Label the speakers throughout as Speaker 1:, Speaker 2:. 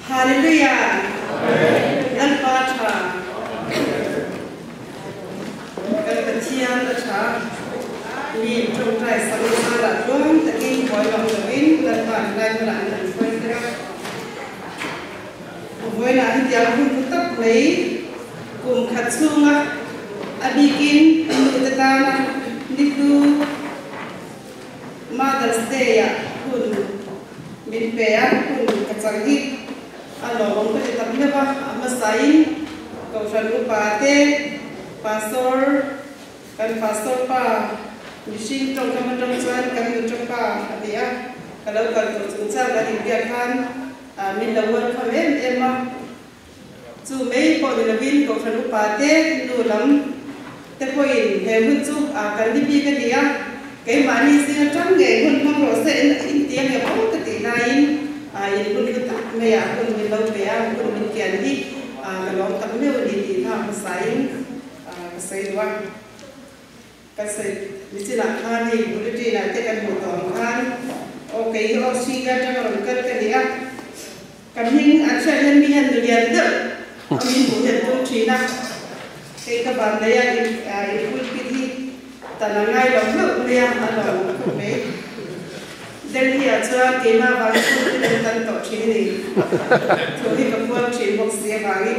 Speaker 1: Hallelujah. Nan pa tha. Kan pathian ta tha. Ni trong trai sang sa la long ta kin boy long ta win nan pa nai ma lan nan phoi tra. Voi na hi dia hun tak nei kum khat sunga abikin nu ta ta na nitu Mother's Day ya hun min pe ya hun ka chang hi alo long ko ta me ba ma sain ko san lu pa te pastor kan pastor pa machine trong kam trong chuan kan yu trong pa atia kalau kan tu chung cha la hin bia khan min lo won kha em ma chu mei po de vin ko san lu pa te nu lam te poin he hun chu kan di bi ka dia cái mà đi xin trong nghề hun không rồi sẽ in tiếng nghe bố cái tỷ này in hun cứ tập mày hun mình lâu bé hun mình kiền đi cái đó tập nếu đi thì tham sai doang cái sai đi xin làm khan thì bữa đi là cái một tuần khan ok rồi xin ra cho nó cái gì á cái hình anh sẽ lên mi hình được nhận được mình cũng nhận công trí nào cái các bạn đấy in hun cái gì ta là ngay lòng nước lia ở lòng không mấy đến khi cho cái mà vào cái đến tận tổ chức này thôi thì các quân chỉ một xe vào đi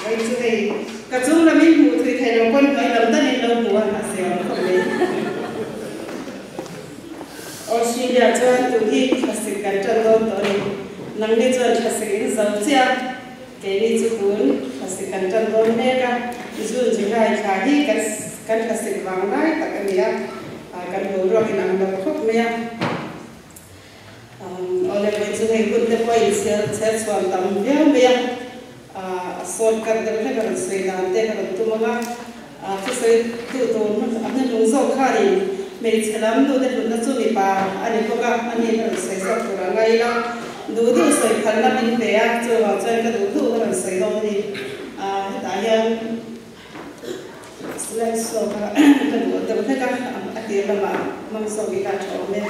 Speaker 1: vậy chứ này các chúng là mình mù thì thầy lòng quân phải làm tất nhiên lâu mùa là xe không mấy Australia cho tụi thì các sự cạnh tranh lâu tới năng đi cho các sự giàu chia cái đi chụp cuốn các sự cạnh tranh lâu nè cả ví dụ như này khá hi kan kasih vang lai tak kan dia kan guru kita nak khop mea oleh itu saya pun terpoi saya suam tam dia mea sol kan dia kan saya nanti kan tu mama tu saya tu mana nungso kari mei selam tu dia pun tu mi pa ani poka ani kan saya sok kurang lagi lah dulu saya kan nak bin pea tu macam kan dulu kan saya dong ni tanya Selain soal kedua, tapi kan akhir lama mangsa kita coba.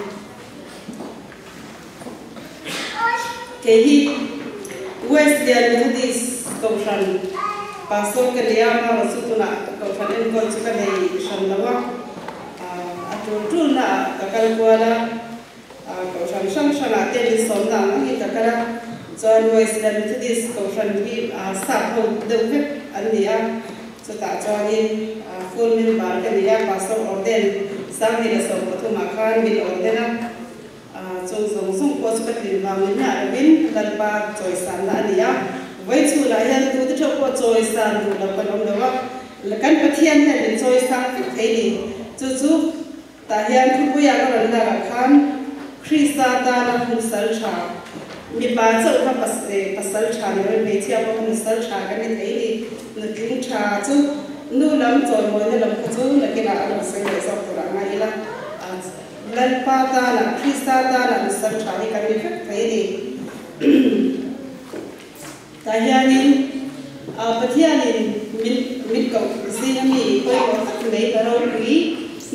Speaker 1: Kehi West dia Methodist kausan pasok kerja masuk tu nak kausan ini kau suka dari Shandawa. Atau nak takkan kuala kausan sang di sana kita kala John West dia Methodist kausan di sahut dewek ania. Tak jadi full min bar ke dia pasal orden sang ni so tu makan bil orden sung pos ke lima minyak bin dan pa choisan la dia wei chu la yan tu tu po choisan tu la pa long dawa lekan pathian ya din choisan ke thei ni chu ta yan thu pu ya ka la khan krista ta la hun sal cha mi ba chau ka pasal cha ni me chia po hun sal cha ka ni thei ni nukin cha chu nu lam choi moi na lam chu na kina ala sai le sa pura ngai la lan pa ta la krista ta la sal cha ni ka ni phek thei ni ta yani pathian ni min ko si mi koi ko tak nei ka ro ri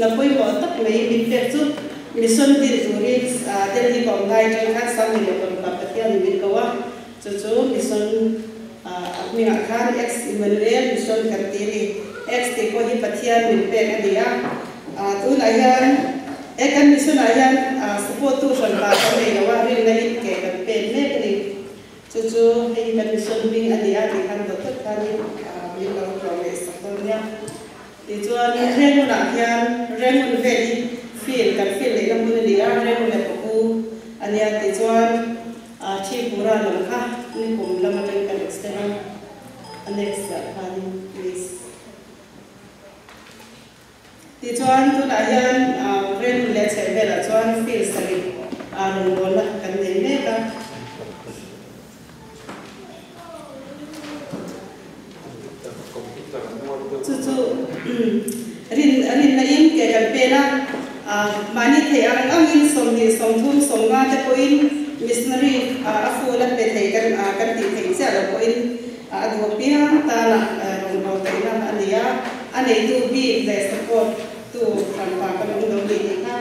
Speaker 1: na koi ko tak nei min te chu mission din tu ri del hi ko ngai chen kha sam ni ko ka pathian ni min ko wa chu mission mình akan ex Emmanuel mission kartiri ex te ko hi pathian min pe ka dia tu layan ekan mission layan support tu son ba ka le wa rin na hit ke kan pe me ni chu hi kan mission bing adia ti kan do tak kan min lo progress saktonya ti chuan ren na hian ren mun ve ni feel kan feel le la mun dia ren le ko ania ti chuan chi pura lam kha ni kum lama ten kan external next please ti chuan tu la hian ren le che ve la chuan feel sari ron bola kan nei me ka chu rin na in ke kan pe na mani the ang in som ni som thum som nga te ko in missionary afu la pe thei kan ti thei cha la ko in adu pia ta la ro tai na ania anei tu bi the support tu kan pa kan do ni ha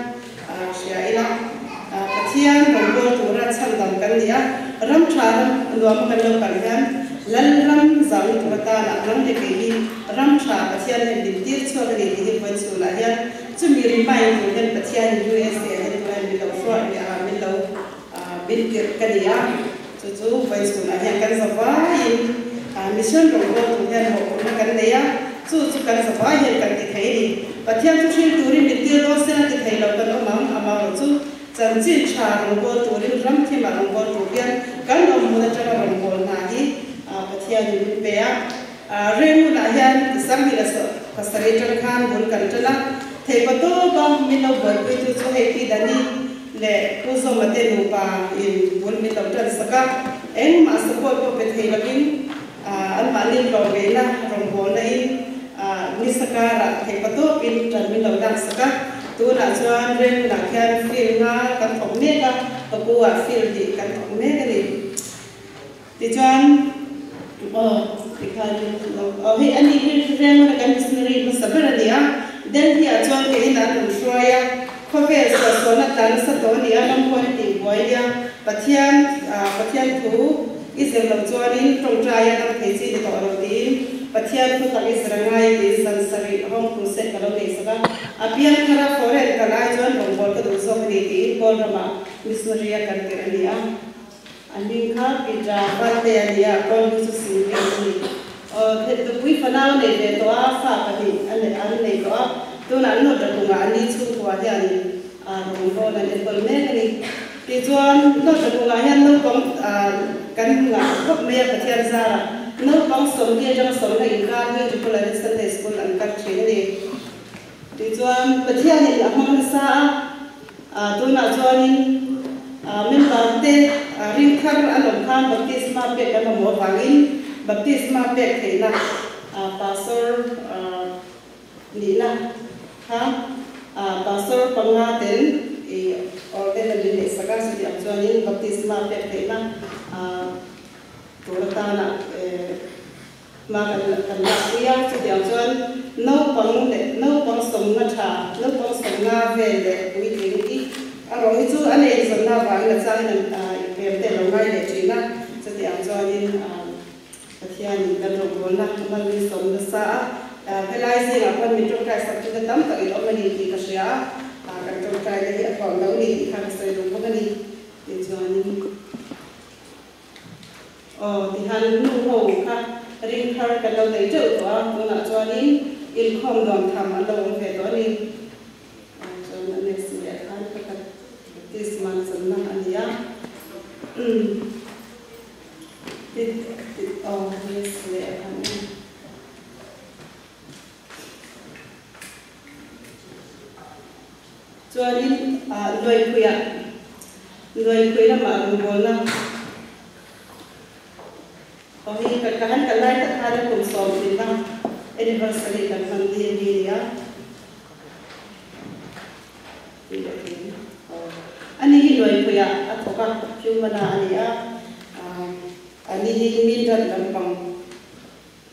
Speaker 1: sia ila pathian ro ra cham dam kan nia ram thar luam kan lo kan han lan ram zang turata na ram de ki ram tha pathian hen din tir chho ni hi ban su la hian chu mi ri mai tu hen pathian USA hen tu an mi lo fro mi lo bin kir kan nia chu ban su la hian kan zawa in mission ro ro tu hen ho na kan nia chu kan zawa hian kan ti thei ni pathian chu shin turi mi tir ro se na ti thei lo kan amang ama ro chu chan chin cha ro go turin ram thi ma ro go tu hian kan lo mu na cha ro go na hi pathian ni pe a remu la hian sam hi la so pasare tar khan bul kan tala thei pato ba mi lo bor pe tu chu he ki dani le ku so mate nu pa in bul mi lo tar saka en ma support ko pe thei lakin an ma ni lo ve na ro go na in ni saka ra thei pato pin tan mi lo dan saka tu na chuan rem na khian fil nga kan thong ne ka ku a fil di kan thong ne ka ni ti chuan hi ani rem na kan missionary ma sabar ania den hi a chuan ke ina rum shroya khofe so na tan sa to ni alam ko ti boya pathian thu isem lam chuan in tong traya tam thei chi to ro ti pathian thu tak israngai ti sansari hom ku se kalo nei saka apian khara foreign kalai chuan rom bol ka du so ni ti bol rama missionary kan ke ania ani kha pija pate ania kon su si ni the tu pui fanao nei de to a sa ka ni an nei to a tu na no da ku ani chu ko a hian rom bol na ne bol ne ni ti chuan no da ku nga hian no kom kan nga khop me pathian za no kom som ge jang som na in ka ni ju ko la Sunday school an ka thei ni ti chuan pathian ni a hmang sa tu na chuan in min ba te ring khar alom khan baptisma pe kan mo wangin baptisma pe theina pastor ni na ha pastor panga ten e ordinary le saka si actually baptisma pe theina turata na ma kan la ria si actually no pang som na tha no pang som na ve le wi ti rồi chú anh ấy dùng nào vào là sao nên em để lòng ngay để chỉ là cho tiền cho nên thì anh cần dùng vốn là mình đi sống được xã cái lai gì là con mình trong trai sắp tới tắm tại đó mình đi cái gì á cần trong trai để hiện còn đâu đi thì khang xây dùng cái gì để cho nên thì hắn nung hồ ha riêng khar cái lâu đấy chịu đó tôi là cho nên in không đoàn thầm ăn đâu về đó đi cho nên là sự đẹp hơn this month senang ania yes le ani chuan in loi khuya ma ru bolna hi ka han ka lai ta khare kum som tin na anniversary kan han di ya ani hi loi khuya athoka humana ania ani hi min ran lampang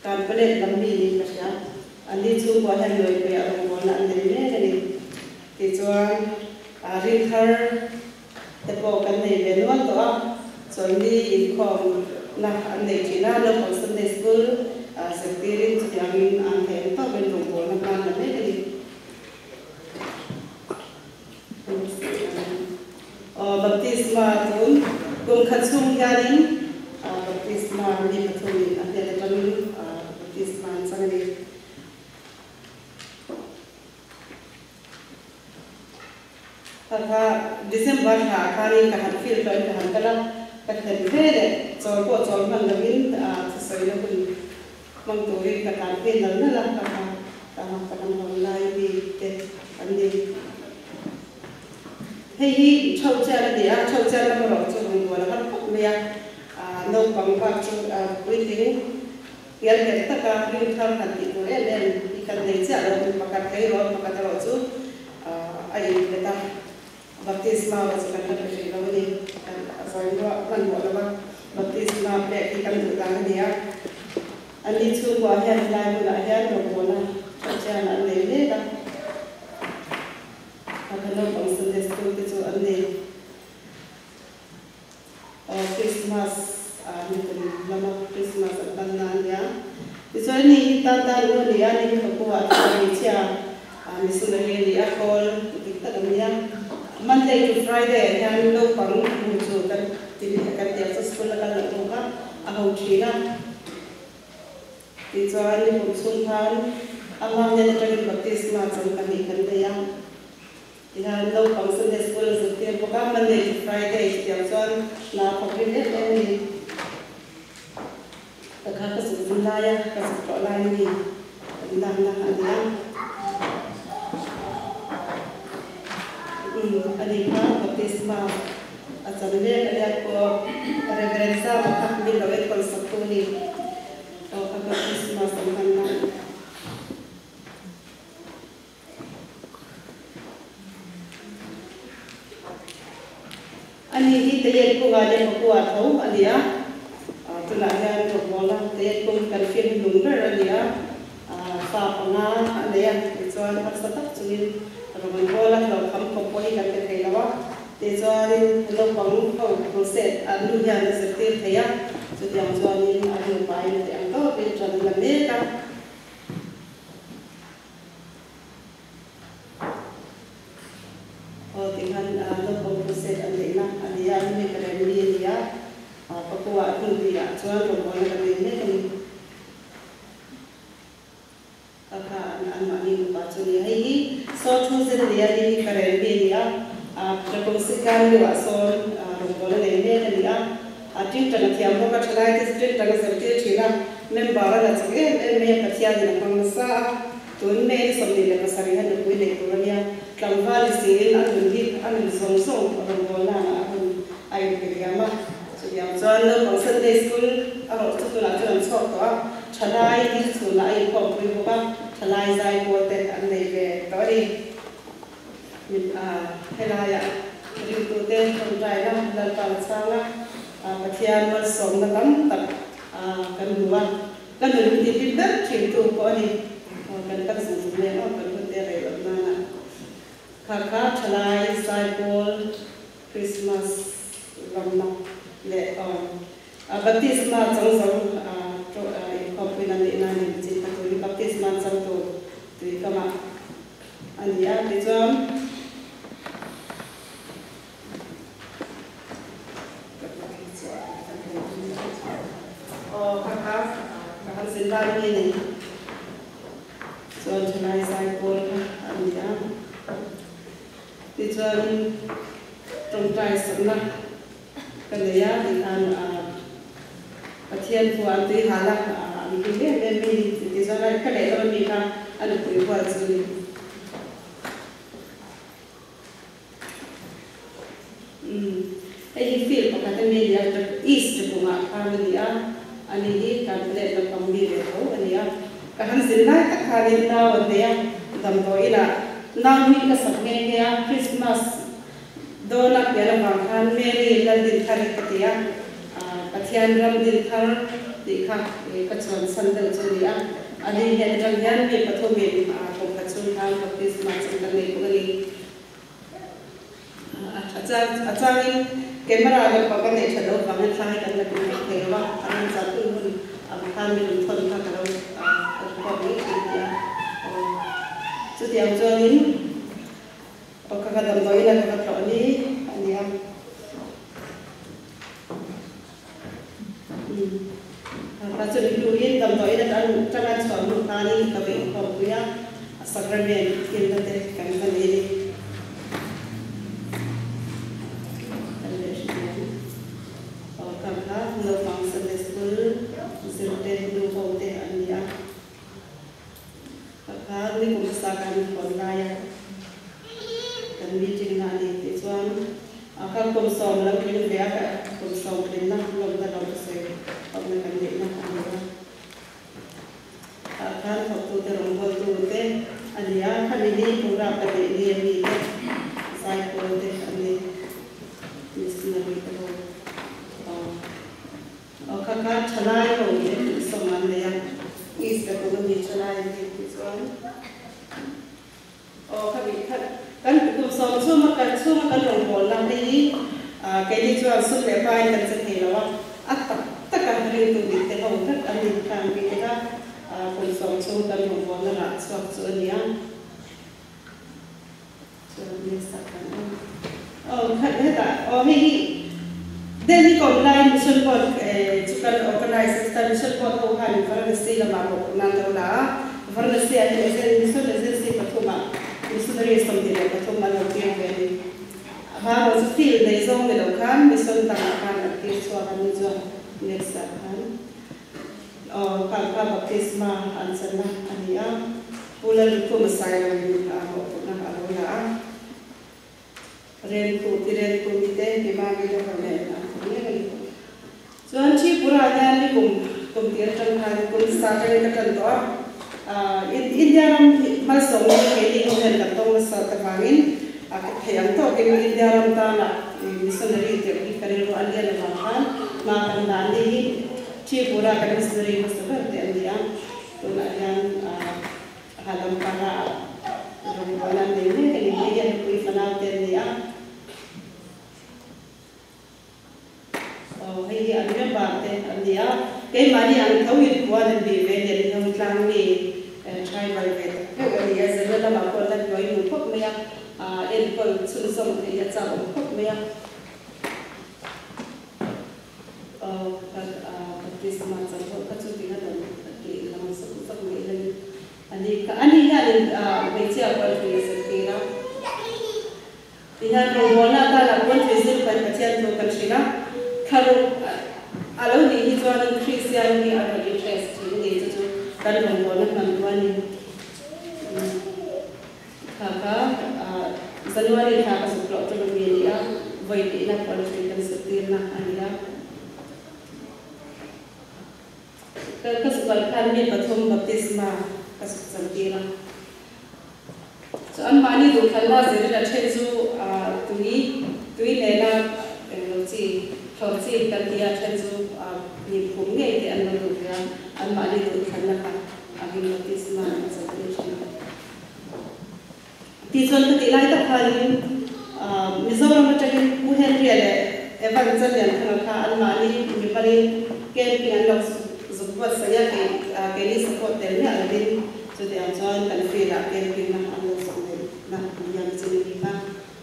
Speaker 1: kan pale lambi ni kasya ani chu ko han loi khuya ro bona ani ne ni ti chuan ring thar te ko kan nei ve no to a chon ni in khom na an nei thina lo ko Sunday school secretary chairman an them to ben ro bona kan ne ni baptisma tun kum khatsum yarin baptisma ni pathumi ate tamin baptisma sangani December ha khani ka han fil ka han kala ka then vele chol ko chol man lamin sai na kun mang tori ka kan pe na la ka hon lai bi te ani hei chau cha dia chau cha na ro chu hong ko la kan pok me ya no pang pa chu breathing yal ke ta ka rin thar kan ti ko en i kan nei cha ro pa ka kai ro pa ka ro chu ai beta baptisma wa chu kan ta pe ro ni kan asai ro kan bo la ba baptisma pe ki kan du ta ni ya ani chu wa hen lai bu la hen ro bo na cha na nei ne ta Kalau Sunday school itu ane, Christmas lama Christmas dan nanya. Itu ni tanda lu dia ni kuat ni cia. Misalnya dia call kita namanya Monday to Friday yang lu pang muncul kan jadi akan tiap sekolah kan lu kan aku Cina. Itu ni pemsuntan amalnya dari baptisma sampai kan dia. Ihan lo pang Sunday school setiap bukan Monday to Friday setiap tuan na pagpindah ini takkan kesulitan kesulitan ini dah ada adiknya baptisma asalnya ada referensa makam bilawet konsep ini baptisma sempurna. Ani kita yang kuat tahu dia, tulayan berbola, dia pun kalfin lunger dia, sapana dia, itu ada sesuatu jadi orang bola kalau kamu komponi kan terkailawa, itu ada kalau kamu kau proses, anu yang seperti dia, jadi yang suami anu baik yang tahu betul dalam mereka. Dengan lokal proses adalah dia ini kerana dia pekuat pun dia jual rumah kerana ini kan anak ini baca dia ini soal dia ini kerana dia berkongsikan dua soal rumah ini dia adik dengan tiap orang celai district dengan seperti Cina membara dan sebagainya mereka percaya dengan masa tuan ini sambil kesarian itu dia Kamval sih, anu song orang bola, anu ayu kerjama. Jadi yang jual lo Sunday school, kalau itu lah jual sok celai di sekolah ayu kau beri buka, celai saya buat anu ini tadi, helaya, jadi itu teh kontraya dan pansala, bagian bersong dalam tak kedua, kan lebih tidak cintu kau ni, kan tak sesuai kan betul mana. Kakak celai cycle Christmas lama le baptisma jauh kopi nanti jadi katolik baptisma jauh tu kama ania dijam kakak sendiri ini so celai cycle ania Tujuan tongkai senang kerja dengan pasien tuan tu halak ini demi tujuan kerja orang mereka ada perbuatan sendiri. Ini film kata media East bunga kami dia ini kan tidak terpambil itu ini kan senang tak kali tahu dia dalam toilet. Nami kesaknya dia Christmas donak dia makan Mary ladin hari ketiak katian ram din thar dikha kacon sandal chulia ani hen rang yan me pathomi ko kachun thang Christmas sandal ni pugani achang camera ga pakan ne chalo bangan thai kan la ni thewa an satu mun amkan min thon tha karo ko ni dia setiap jualin, apakah dalam toilet atau kalau ini, aniam, pasal dituin dalam toilet dan jangan suami kali tapi kalau punya sakramen kita teruskan sendiri. Apakah lubang Sunday school, seperti lubang teh aniam. Kali kumasakan online dan meeting nani tuan akan kumsom lang kini dia kumsom kini nak belum dalam saya orang kami nak anda akan waktu terumpul tu teh ania kami ini pura pada dia ni saya pun teh kami mesti nak itu kakak celai kau ni semangat dia is kepada ni celai ni kami kan itu semua makan rumah lang ini cái đi cho xuất lệ vai cần sẽ thấy là tất cả những thứ bị thế hậu rất anh đi làm bị thế đó cùng sống chung cần một vòng là rạng suốt cho anh nhá cho anh sắc anh khách hết à hi then he online mission board chukan organize system mission board ho han varanasi la ma ko nan do la varanasi an mission agency pathuma missionary something pathuma lo tiang ve ha ro feel dei zong de lo khan mission ta kan ke chwa kan jo next kan ka baptisma ansana ania pulan ko masai lo ni ka ho na ha lo la ren ko mi te ke ma ge lo ne Chuan chi pura nya ni kum tiar tang khan kum sa ka ka tan to India ram mal song ni ke ni ho hen ka tong sa ta wangin ka thayang to ke India ram ta na missionary te ki kare ro alya la khan ma kan dan ni chi pura ka missionary ma sa te India to na yan halam para ro wala ne ne ke ni yan ku fana te India hay anh biết bạn thế anh đi cái mà đi ăn thấu hiểu qua nên bị về nên không làm gì trai bài về cái cái gì giờ là bảo con lên nói một phút mấy em còn xuân sông thì giờ một phút mấy cái gì mà chẳng có cái chút gì đó thì làm một số phút mấy lần anh đi là bây giờ còn phải sự kiện đó thì là đồ món là ta làm quân phải giữ phần cái chuyện đồ cần gì đó kalau alau ni itu orang Kristian ni ada interest ni itu kan membuat bantuan ni kakak Januari kakak sekolah tu media baik ini kualifikasi setir nak anda kakak sekolah kami betul baptisma kasih setir so an mani tu kalau jadi dah cenzu tui lena si thầu chi cần thì chân du nhịp cũng nghe thì anh được anh mà đi được thành là anh được cái gì mà thì chuẩn bị lại tập hành Mizoram mà chắc cũng hiện ra là em vẫn rất là khá anh mà đi mình phải đi cái anh được giúp vật saya cái đi support đến nhà đến cho thì anh cho cần phải là cái năng anh được support là yang sini kita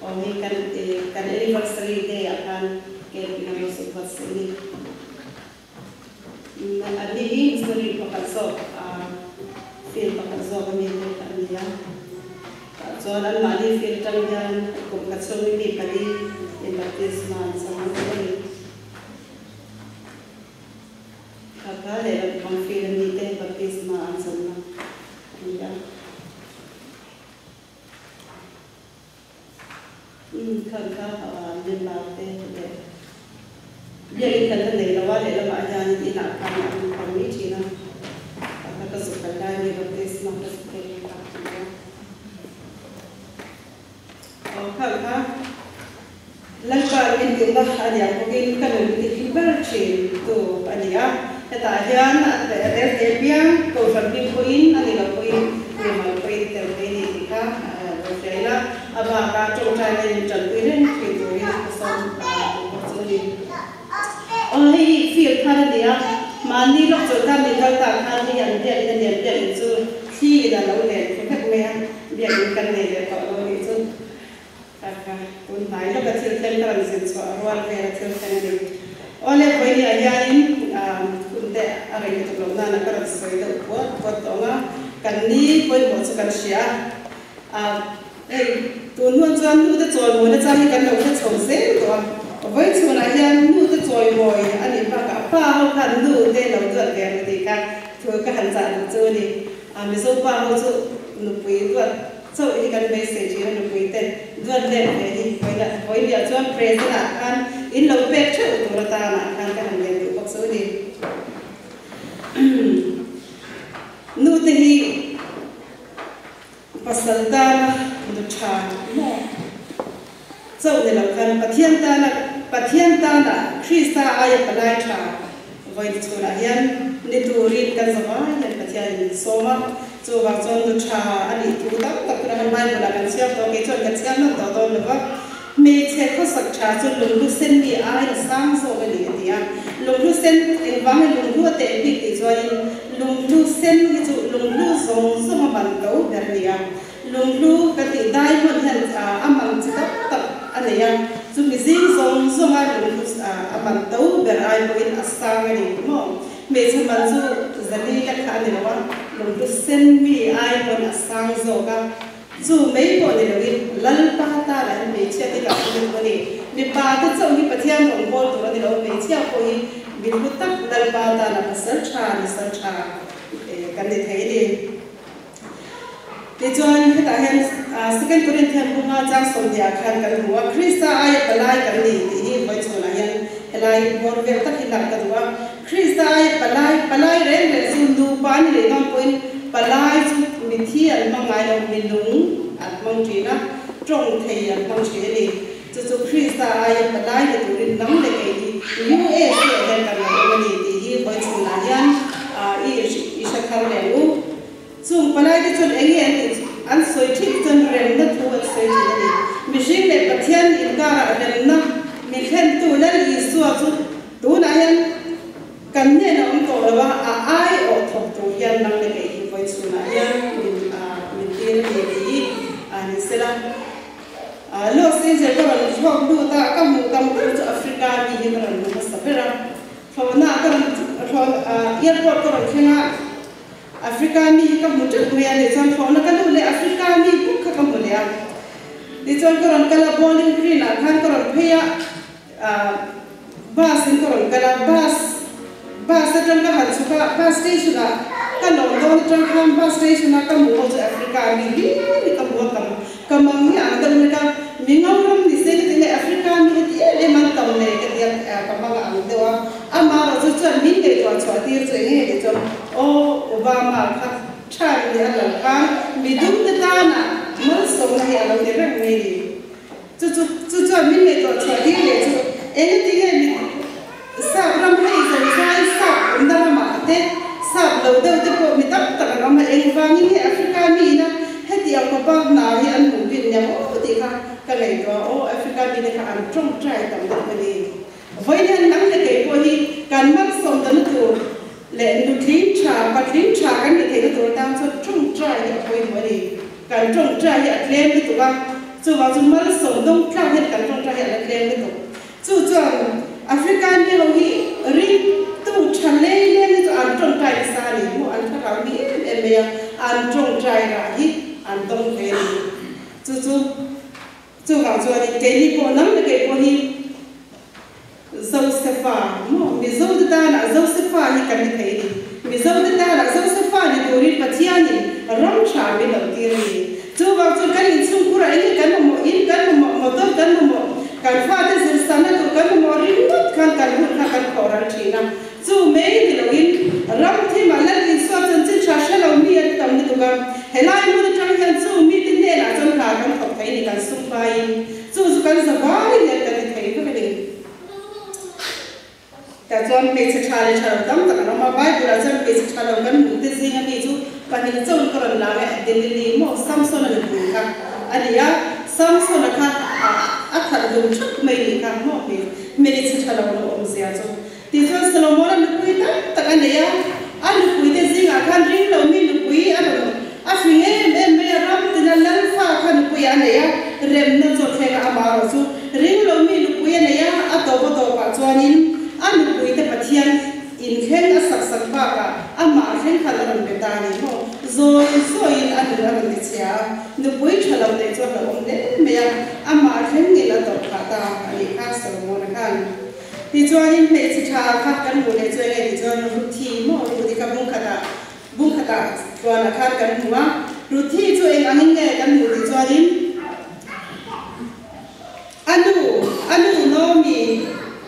Speaker 1: ini kan anniversary day akan kita masuk ke sini. Ada ini story pakasok, film pakasok kami kan dia. Soalan mali film tanggan pakasok ini kali yang baptisma sama sekali. Kakak lewat bang film ini baptisma sama dia. Kakak dia latih dia. Dia ikan ni lawan dia lama aja ni nak kami Cina. Kakak kesukaan dia baptisma kesukaan kakak. Kakak lepas ini lah ada mungkin kan lebih bercin tu ada. Tetapian ada biang kau pergi poin ada poin lima poin terpilih kita. Jadi lah apa trong trai này chuẩn bị đến thì rồi xong một số gì ôi phiền khăn gì mà đi lúc chỗ ta mình đang tạm khăn thì nhận điện chứ khi là lâu này phải khách mẹ điện cần này để có lâu đi chứ con thấy lúc cái chuyện thêm cần sự xóa hoàn về là chuyện thêm đi ôi lấy với nhà gia đình cũng để ở đây tụi nó là cái sự xây dựng của tổ nga cần đi với một số cần xia tụi nó cho nó được rồi mỗi cái cái đầu cái sầu xé rồi với chỗ này anh nó được rồi mỗi anh ấy bảo cả ba họ cần nó để đầu được cái thì cái hành giả được chơi đi mình số ba họ số nó quý được số thì cần phải xây dựng nó quý tên được lên để đi với việc cho praise là ăn in lâu bếp trước tụi ta là ăn cái hành giả được bác số đi nó thì pasal ta cha so de la kan pathian ta na Krista aya palai cha voi chu la hian ni turin kan zawa hian pathian soma chu wa chon du cha ani tu tak tak ra mai bola kan siap to ke chon kan siap na to lewa me che kho sak cha chu lung lu sen mi ai la sang so ga ni dia lung lu sen eng wang lung lu te pi ti choi lung lu sen hi chu lung lu zong so ma ban to ber nia lung lu ka ti dai mon han amang chi tak ania chu mi zing zong so ma lung lu amang to ber ai ko in asang ga ni mo me che man chu zali ka kha ni wa lung lu sen mi ai mon asang zo ga dù mấy bộ này là lần ba ta là mấy chiếc thì gặp những cái này vì ba ta trong cái bát thiênของbộตัวนี้เราmấy chiếc có gì vì lúc tắc lần ba ta là search trà cái này thấy đi để cho anh cái đại hiện second Corinthians bunga trang sông dia khan cái hua Christa ai balai cái này thì với chỗ là hiện lại một việc tắc hiện cái hua Christa ai balai rèn để xin du pan để nông point balai mình thi anh mong ai đâu mình lúng anh mong chỉ na trong thầy anh mong chỉ đi cho Christa ai balai để tụi mình nắm để cái gì US sẽ hiện cái này thì với chỗ là hiện ý sẽ không để lu chung balai cái chuyện ấy anh soi thích chân rèn đất thu anh soi chỉ đi mình riêng để bát thiên in cả rèn na mình khen tụi nó đi xua chút tụi nó hiện cần như là ông tổ là ai ở thuộc tụi hiện năng để cái với chúng nó hiện mình tiền để đi anh sẽ là lúc sinh ra các bạn học đủ ta các mục tam cái chỗ Africa đi như là nó sắp ra sau đó các bạn airport các bạn khen Africa mi các mục trước mấy anh để chọn phone nó cái lúc Africa mi cũng các mục này để chọn các bạn cái là bowling green là khăn các bạn phải bus các bạn cái là bus trong cái hạt suka bus station là cái lồng đó trong cái bus station là cái mùa cho Africa mi đi cái mùa cầm mang như anh tâm cái mình ngóng đi xem cái này Africa mi thì em mang tầm này cái gì cầm mang anh đó mà rồi cho mình để cho tiêu cho nghe để cho Obama khác trai thì là cái mình đúng cái ta nè mới sống này là cái răng này cho mình để cho tiêu để cho em thì cái mình sao làm hay rồi sai sao chúng ta mà thế sao đầu đầu thì cô mình tập tập nó mà em vang như thế Africa mi na hết thì ông có bao nào thì anh cũng biết nhau thì cái này có Africa mi này cả anh trong trai tầm được cái gì với nên nắm được cái cô hi cần mất sống tận tu lệ nụ thím trà cái này thì nó tụi ta cho trong trai thì thôi mà đi cần trong trai thì lên cái tụi ta chú vào chú mất sống đông cao hết cần trong trai thì lên cái tụi chú chọn African mi lâu hi ri tu chăn lên cho anh trong trai xa đi mua anh thắc áo mi em bây anh trong trai ra hi anh đông về chú vào chú anh cái đi bộ nắm được cái bộ hi Josepha mo mi Josepha na Josepha hi kan thei ni mi Josepha na Josepha ni dori pathiani ram cha mi lo ti ri chu wa chu kan in chung kura ni kan mo in kan mo to kan mo kan fa te sir sana tu kan mo ri mut kan kan khoran thina chu me ni lo in ram thi ma la in so chen chi cha sha lo mi at tam ni tu ga helai mo tang han chu mi tin ne na chon ka kan thok thei ni kan sum pai chu kan sa ba ni kan thei ko niแต่จนเปชชาเลยชาลตั้งแต่เรามาบ้านเราจนเปชชาเรากันมุ่งที่สิ่งนี้จู่ปัจจุบันจนกระนั้นแล้วเดลิลีโมซัมซุงนั่นเองค่ะอันนี้ซัมซุงนะคะอัฐดูชุดไม่ดีค่ะโมไม่ได้ชาเราเราอมเสียจู่ที่จนสโลโมนันลุยตั้งแต่อันนี้อันลุยที่สิ่งอาการริ้งเราไม่ลุยอันนั้นอันนี้ไม่รับที่นั่นลันฟ้าขันลุยอันนี้เริ่มนั่งจดแทงอามาเราจู่ริ้งเราไม่ลุยอันนี้อัตโตปัตโตปัจจุบันอันนี้คุยแต่ปัจจัยอินเข่งสักบ้างอ่ะมาเข่งขันเราเป็นตานี่โม่โซ่อินอันนี้เราเป็นเสียนึกว่าฉันเราได้จดเราองค์เด่นไม่ยังอ่ะมาเข่งนี่เราต้องขาดตาอันนี้ข้าสมมติกันที่จวนนี้ไม่ใช่ชาข้ากันหมดเลยจวนนี้ที่จวนรูทีโม่รูทีกับบุ้งขตาจวนข้ากันหัวรูทีจวนอันนี้เนี่ยกันหมดที่จวนนี้อันนู้น้องมี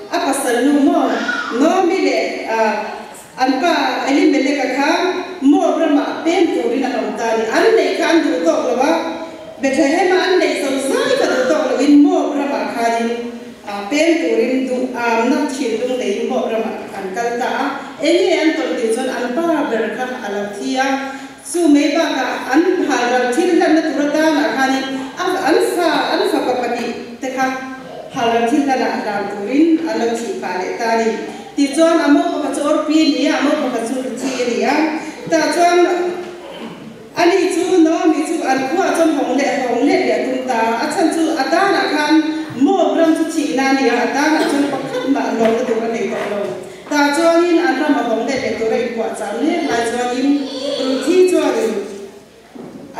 Speaker 1: apa selalu no mile anpa ini mile kakak mo berma pen kuri na tani ane kan tu tok lawa bethe ma ane sosai ka tu tok lawin mo berma khari pen kuri tu na chin tu dei mo berma kan kalta ini an ton ti jon anpa berka alatia su me ba ka an hal thil lan na turata na khani an fa papati te kha halam thil la ram turin alo thi pa le ta ni ti chuan amo ka chor pi ni amo ka chur thi ni a ta chuan ani chu no mi chu an khuwa chon hong le tum ta a chan chu ata na khan mo ram chu chi na ni ata na chon pakhat ma lo ka tu ka nei to lo ta chuan in an ram hong le to rei kwa cham le lai chuan in ru thi chuan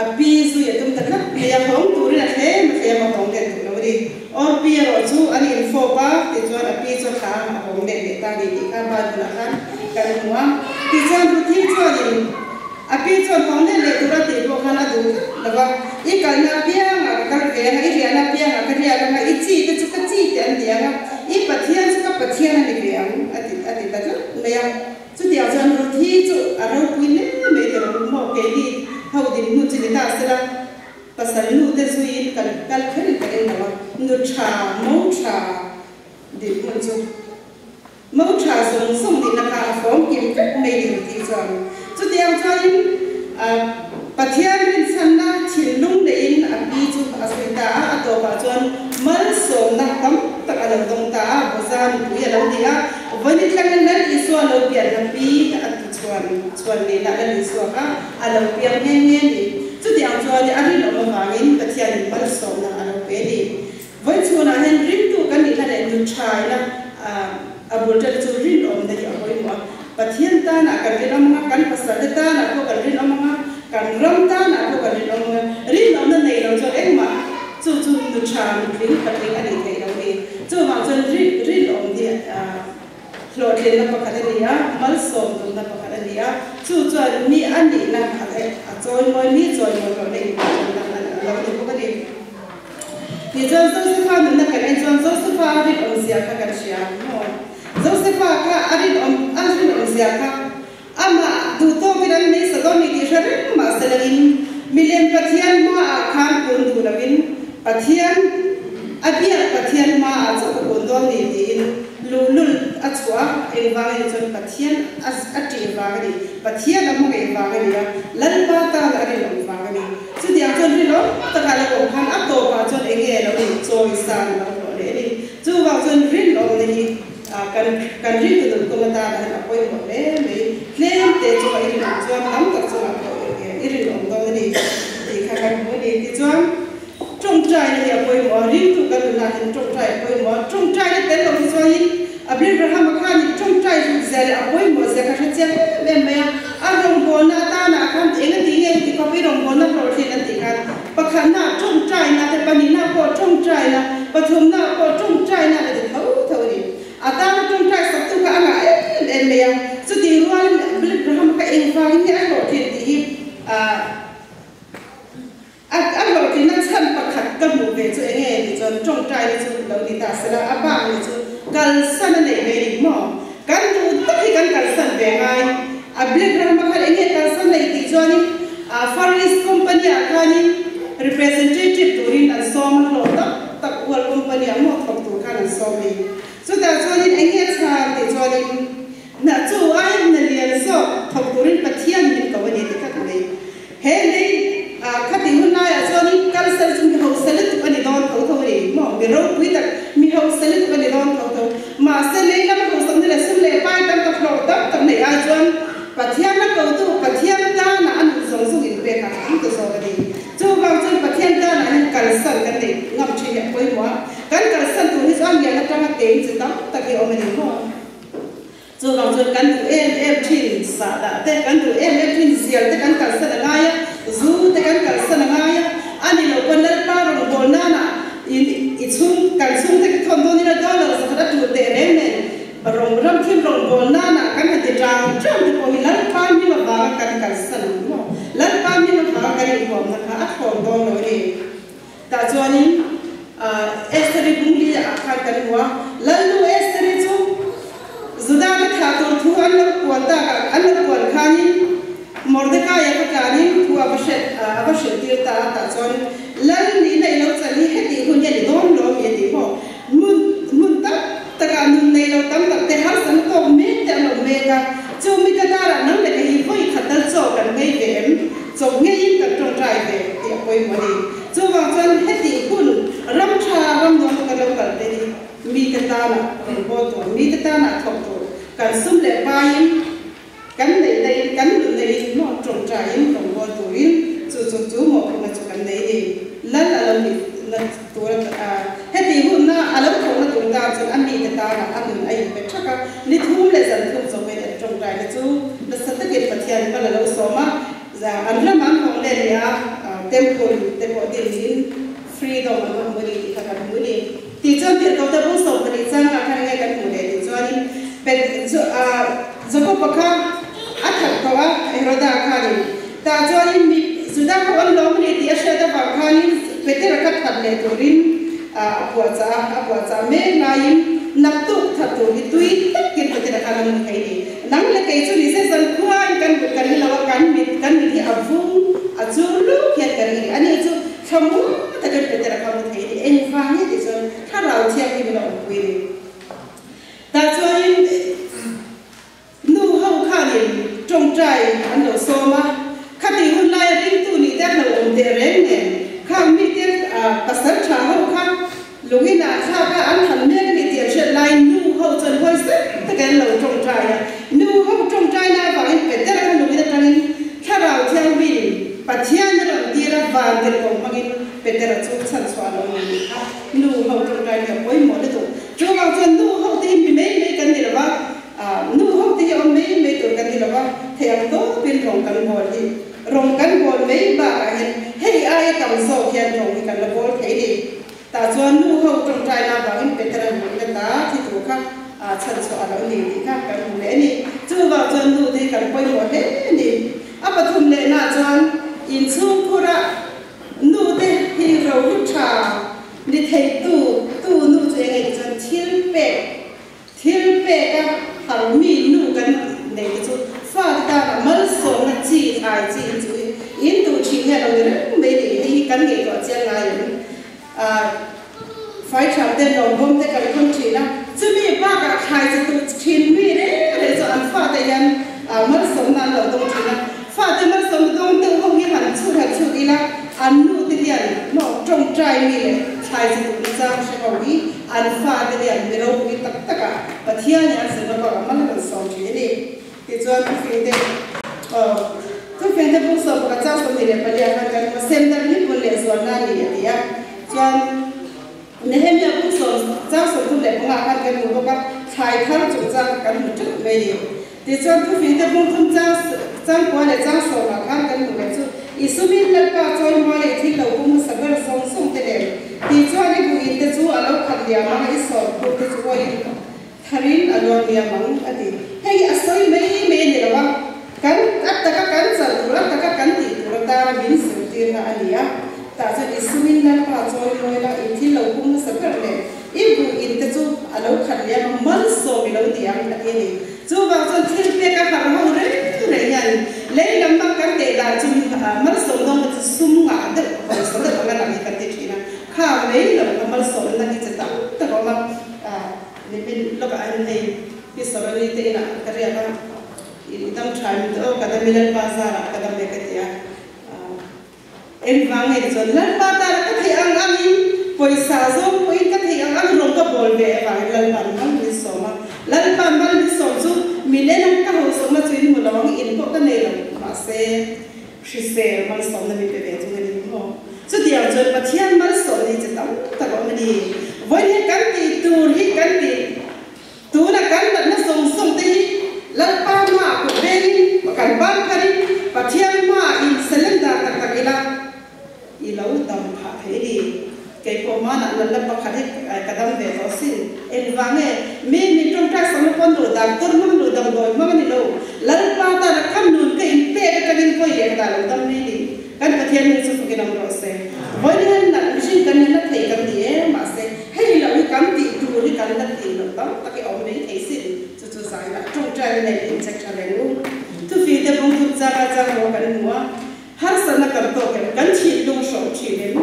Speaker 1: api su ya tum ta khat me ya hong tu ri na the me ma hong le tu lo ri or pi ro chu ani info pa ti chuan api chu kha ma hong le ta ni ka ba na khan kan huwa ti chuan ru thi chuan in api chuan hong le tu ra ti bo khana du lawa I kal na pia nga kal ve nga I ria na pia nga ka ria nga I chi te chu ka chi te an dia nga I pathian chu ka pathian ani ve ang ati ta chu me yang chu dia chuan ru thi chu a ro pui ne me te ro mo ke ni hau din mu chi ta sala pasal nu te su I kal khari ka en lawa nu cha mo cha di mu chu mo cha song din na ka phong kim ka me di ti chuan chu dia chuan pathian in sanna thilung le in api chu asita ato ba chuan mal so na kam tak alam dong ta bazan pu ya lo dia vani tlang nan iswa lo pian na pi atu chuan le na lan iswa ka alam pian nge ni chu dia chuan ari lo ma wangin pathian in mal so na alo pe ni vai chu na hen ring tu kan ni la le nu chai na abul ta chu ring om na ya hoi mo pathian ta na kan ri ram nga kan pasal ta na ko kan ri ram nga kan ram ta na ko kan ri ram nga ri ram na nei lo cho ek ma chu nu cha ni ring ka ring ani thei lo ni chu ma chon ri om di hlot le na pakhat ni ya mal som tu na pakhat ni ya chu ni ani na khale a choi moi ni choi mo lo nei lo ni ko ni ni Joseph na kan en Joseph ri om sia ka kan sia mo Joseph ka ari om sia ka ama du to biran nei sadon ni ki share ma salin milen pathian ma khan kun du lavin pathian abia pathian ma a cha ko don ni tin lulul achwa e wa ni chon pathian as ati wa ni pathian am ngai wa ni lan ba ta ari lo wa ni chu dia chon ri lo ta ka lo khan a to ba chon e nge lo ni choi san lo le ni chu wa chon ri lo ni kan ri tu ko ta da ko mo le me claim te chu ai ri chu am tak chu ko e ri lo do ni ti kha ka mo ni ti chu trong trai ni ko mo ri tu ka na tin trong trai ko mo trong trai ni te lo ti chu yin Abraham khan ni trong trai ju zel a ko mo se ka che me me a rong bo na ta na khan te na ti nge ti ko pi rong bo na pro ti na ti kan pa khan na trong trai na te pa ni na ko trong trai na pa thum na ko trong trai na te thau ni ata trong trai sak tu ka anga en me yang so ti ruan Abraham ka eng fa ni a ko ti ti a lo ti na chan pa khat ka mu ve chu enge ni chon trong trai ni chu lo ni ta sala a ba ni chu kal san ne ve ni mo kan tu ta hi kan kal san ve ngai Abraham ka enge kal san nei ti choni Faris company a khani representative turin an som lo tak wal company a mo thok tu kan an som ni so ta choni enge cha ti choni na chu ai na lian so thok turin pathian ni ko ni ti ka nei he nei khati hunna ya choni kal sal chung ho salit ani don tho ri mo mi ro pui tak mi ho salit ani don tho ma se nei lam ho sam le sum le pai tam ta flo tam nei a chon pathian na ko tu pathian ta na an zong zong in pe ka am to so ni chu ba chon pathian ta na kal sal kan nei ngam chi ya poi mo kan kal sal tu hi sam ya na ta te chi tam ta ki o mani mo chu ba chon kan tu em thin sa da te kan tu em thin zial te kan kal sal na ya zu te kan kal sal na ya ani lo kon dal pa ro bol na na i chung kal chung te thon do ni na da la sa da tu te re ne rong ram thim rong bol na na kan ha te jang cham te ko mi lan pa mi ma ba kan kal sal mo lan pa mi ma ba ka ri ko na ka a thon do no ni ta chuani esteri bung li a kha kan wa lan lu esteri chu zuda na tha to thu an lo ko ta ka an lo ko khani Mordecai ya ka ni thu abashet tir ta chuan lan ni nei lo chali heti hun ya ni don lo mi ti mo mun ta ka nun nei lo tam ta te har san ko me te lo me ka chu mi ta ra nam le hi voi khatal cho kan mei vem cho nge yin ka trong trai ve ti koi mo ni chu wa chuan heti hun ram tha ram no ka lo kal te mi ta ta na bo to mi ta ta na thok to kan sum le ba yin kan nei kan lu nei no trong tra yin tong bo to yin chu mo ko na chu kan nei ni la la lo ni la to he ti hu na alam ko na tung ta chu an mi ta ta na an ai pe thaka ni thum le zan thum so me trong tra ni chu na sa ta ke pathian ka la lo so ma za an la man hong le ya temple te po din freedom of money ka kan muni ti chon ti to ta bu so ni chang ka kan ngai kan mu le ti chon pe zo ko pakha athak ko a eroda kha ni ta chon mi suda ko on lo ni ti asha da ba kha ni pe te ra ka that le to rin apwa cha me ngai nak tu that to ni tui tak kin pe te ra ka lan kai ni nang le kai chu ni se san khuai kan bu kan ni lawa kan mi hi avung achulu khian kan ni ani chu chamu ta kan pe te ra ka mu thei ni en fa ni ti chon tha rau chiang ni lo wi ni ta chon nu hau kha ni trong trai an lo so ma kha ti hun lai ring tu ni ta lo om te ren ne kha mi te pasar tha hau kha lungi na kha ka an han ne ni ti che lai nu hau chon hoi se ta kan lo trong trai nu hau trong trai na ba in pe te ra ka lungi ta kan tha rau chiang wi pathian na lo ti ra ba te ko magin pe te ra chu chan swa lo ni ha nu hau trong trai ne poi mo le to chu ba chon nu hau ti mi me kan ni ra ba nu hau ti om me to kan ni ra ba thang to pin rong kan bol hi rong kan bol me ba hen hei ai kam so khian rong kan la bol thei ni ta chuan nu hau trong trai na ba in pe te ra mo le ta thi tu kha chan swa lo ni kha kan le ni chu ba chon nu ti kan poi mo le ni apa thum le na chuan in chung khura nu te hi ro hu tha ni thei tu nu che ngai chuan thil pe ka har mi nu kan nei chu fa ta mal so na chi ai chi chu in tu chi he lo re me ni hi kan nge ko chiang ngai phải chạm đến lòng bông thế cái con chỉ là chứ mi ba cả hai chỉ tụt chín mi đấy để cho anh pha tay anh mất sống nan đầu đông chỉ là pha tay mất sống đông tự không như hẳn chú đi là anh nu thì tiền nó trong trai mi đấy hai chỉ tụt ra sẽ có ý anh pha tay anh để đâu bị tất cả và thiên nhà sẽ nó có mất là sống chỉ đi thì cho anh phiền đấy tôi phiền đấy bung sống cái cháu sống thì để bây giờ cái mà xem ra biết muốn lấy số nào thì vậy cho Nehemia cũng sống giáo sống tu lệ cũng làm cái mục đích khai thác chủ trang cái mục đích về điều thì cho tu phiền để cũng tham gia trang qua để giáo sống là cái mục đích chứ Isumi là cả cho em qua để thi đầu cũng sẽ phải sống sống thế này thì cho anh cũng in để chú ở đâu khăn địa mà cái sống cũng để chú quay tharin ở đâu địa măng cái gì hay ở soi mấy này là bao cắn tất cả cắn giờ tất cả cắn thì chúng ta biến sự tiền là anh nhá ta cho Isumi là cả cho em là in thi đầu cũng sẽ phải này if you in the two alo khania months so below the young ini so vào cho thiên pe ka har ho re yan lấy làm bằng cái để là chung mất sống đông một sum ngã được và sống được bằng làm cái gì na khá lấy là mất sống là cái gì ta có mà nên bên lúc anh này cái số này thế na cái gì đó tâm trái đó cái đó milan bazaar cái đó mấy cái gì em vang này cho lần ba ta cái gì ăn Poisa zo poin ka thi ang rong ka bol be ba lan ban man ni so ma lan ban ban ni so zu milen ka ho so ma chuin mu lawang in ko ka nei lo ma se shi se man so na mi pe be chu ni mo so dia jo pathian mal so ni che tam ta ko ma ni voi ni kan ti tu hi kan ti tu na kan na song song ti lan pa ma ko be ni kan ban ka ni pathian ma in selenda tak tak ila I lo tam pha the di cái bộ mà nó là bắt khởi cái đam về đó xin em vang nghe mình trong trái sống con đồ đam tôn mong đồ đam đôi mà mình lâu lần ba ta đã khăm nôn cái pe cái cái coi liền ta lâu đam này đi cái bát thiên mình sẽ cái đam đó sẽ với những là mình cái này là thấy cái gì mà sẽ hay là cái cảm ti tu cái cái là ti lâu đam ta cái ông này thấy xin cho sai là trong trái này in chắc chắn là luôn tu phi để bông tu ra một cái nữa har sana cái to cái chỉ đông sống chỉ đến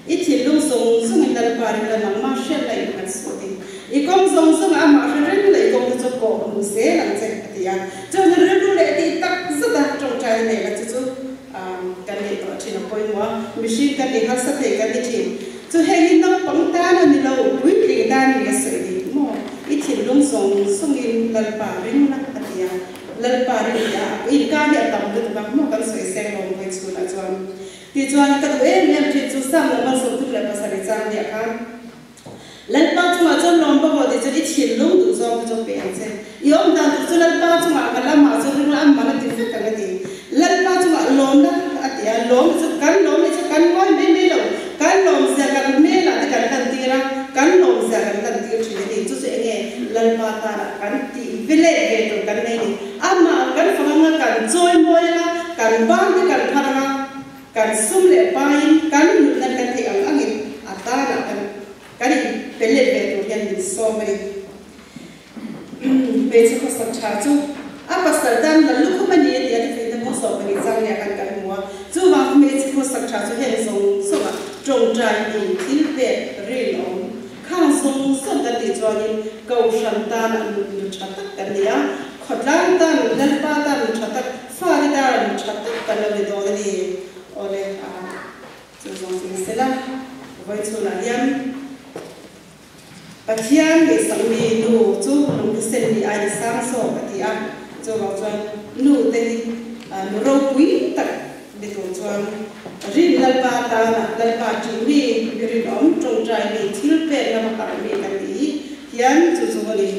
Speaker 1: ít thì lúc sống sống người ta bảo là nắng mà sẽ lại một số thì ít công sống sống à mà sẽ rất lại công cho cổ một sẽ làm gì thì cho nên rất là thì tất rất là trong trái này là chú cái này đó chỉ là coi mà mình xin cái này hết sức thì cái này chỉ chú hay nó bóng ta nó đi lâu quý kỳ ta thì cái sự gì mò ít thì lung song in lần bà rinh nát à lần bà rinh à ít ca đi tầm được bằng mò cái sợi sen lòng với chú là chuan thì chuan cái tụi em thì chú sang là bao số tụi lại bao giờ đi sang địa khang lần ba chúng ta lòng bao giờ thì chú ít thì lung tụi do cho bé anh xem yếu ông ta tụi lần ba chúng ta cái làm mà chú đừng làm mà nó thì phết cái gì lần ba chúng ta lom đó à lom chú cắn ngói mấy lâu cắn lom ra cắn mấy là cái cắn tì ra cắn lom ra cắn tì chuyện gì chú sẽ nghe lần ba ta cắn tì về lệ rồi cắn này đi mà cắn phăng nga cắn trôi môi la cắn ban thì cắn phăng nga cắn sum lệ bay cắn nụ nan cắn thì ang angin ta là cắn đi về lệ rồi hiện đi so mấy về chú có sắp trả chú pasal dan lalu ko mani dia di fita mo so mani sang ya kan kan mo chu wa me chi ko sak cha chu he song so ma trong trai ni til pe ri long khang song so da ti cho ni kau shan ta na lu cha tak kan ya khotlan ta lan pa ta lu cha tak fa ri ta lu cha tak kan le do ni ole a chu song sing se la voi chu la yan pathian ge sang mi nu chu lu sen ni ai sang so ti a cho vào chuan nu tê nu rau quý tật để tổ chuan rin lal ba ta lal ba chỉ mi rin om trong trai mi thil pe na ma ka mi kan ti hian chu chu ni